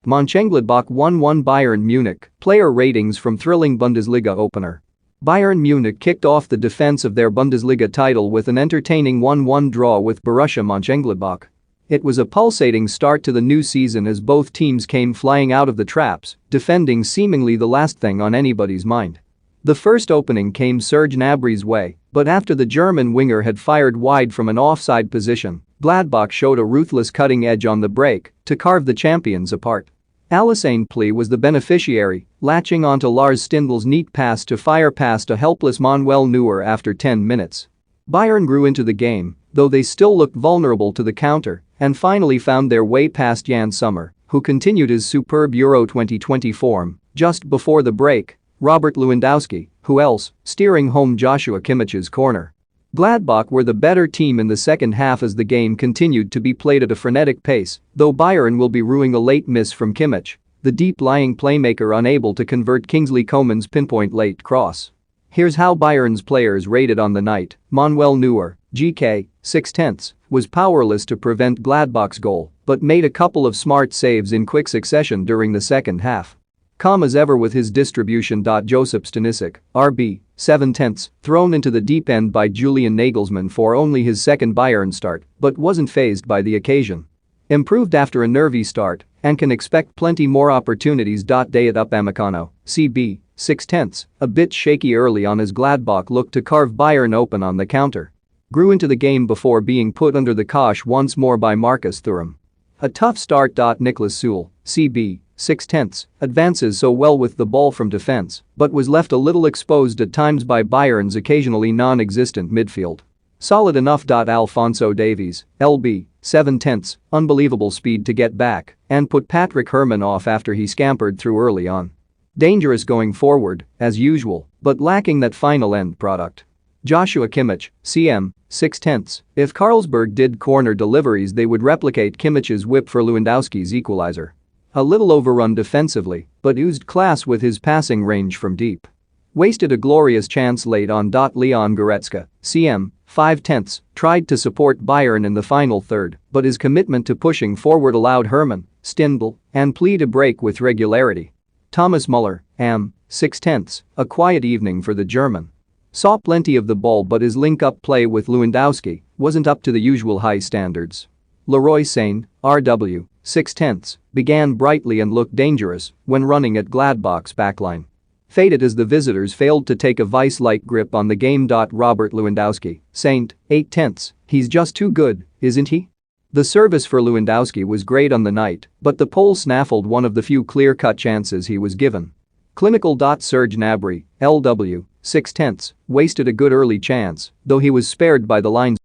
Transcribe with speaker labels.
Speaker 1: Monchengladbach 1-1 Bayern Munich, player ratings from thrilling Bundesliga opener. Bayern Munich kicked off the defense of their Bundesliga title with an entertaining 1-1 draw with Borussia Monchengladbach. It was a pulsating start to the new season as both teams came flying out of the traps, defending seemingly the last thing on anybody's mind. The first opening came Serge Gnabry's way, but after the German winger had fired wide from an offside position, Gladbach showed a ruthless cutting edge on the break to carve the champions apart. Alassane Plea was the beneficiary, latching onto Lars Stindl's neat pass to fire past a helpless Manuel Neuer after 10 minutes. Bayern grew into the game, though they still looked vulnerable to the counter, and finally found their way past Jan Sommer, who continued his superb Euro 2020 form. Just before the break, Robert Lewandowski, who else, steering home Joshua Kimmich's corner. Gladbach were the better team in the second half as the game continued to be played at a frenetic pace, though Bayern will be rueing a late miss from Kimmich, the deep-lying playmaker unable to convert Kingsley Coman's pinpoint late cross. Here's how Bayern's players rated on the night. Manuel Neuer, GK, 6/10, was powerless to prevent Gladbach's goal, but made a couple of smart saves in quick succession during the second half. Calm as ever with his distribution. Josip Stanisic, RB, 7/10, thrown into the deep end by Julian Nagelsmann for only his second Bayern start, but wasn't fazed by the occasion. Improved after a nervy start and can expect plenty more opportunities. Dayot Upamecano, CB, 6/10, a bit shaky early on as Gladbach looked to carve Bayern open on the counter. Grew into the game before being put under the cosh once more by Marcus Thuram. A tough start. Niklas Süle, CB, 6/10, advances so well with the ball from defense, but was left a little exposed at times by Bayern's occasionally non-existent midfield. Solid enough. Alphonso Davies, LB, 7/10, unbelievable speed to get back and put Patrick Herrmann off after he scampered through early on. Dangerous going forward, as usual, but lacking that final end product. Joshua Kimmich, CM, 6/10, if Carlsberg did corner deliveries they would replicate Kimmich's whip for Lewandowski's equalizer. A little overrun defensively, but oozed class with his passing range from deep. Wasted a glorious chance late on. Leon Goretzka, CM, 5/10, tried to support Bayern in the final third, but his commitment to pushing forward allowed Herrmann, Stindl, and Plea to break with regularity. Thomas Muller, AM, 6/10, a quiet evening for the German. Saw plenty of the ball but his link-up play with Lewandowski wasn't up to the usual high standards. Leroy Sane, RW, 6/10, began brightly and looked dangerous when running at Gladbach's backline. Faded as the visitors failed to take a vice-like grip on the game. Robert Lewandowski, Saint, 8/10, he's just too good, isn't he? The service for Lewandowski was great on the night, but the Pole snaffled one of the few clear-cut chances he was given. Clinical. Serge Gnabry, LW, 6/10, wasted a good early chance, though he was spared by the linesman.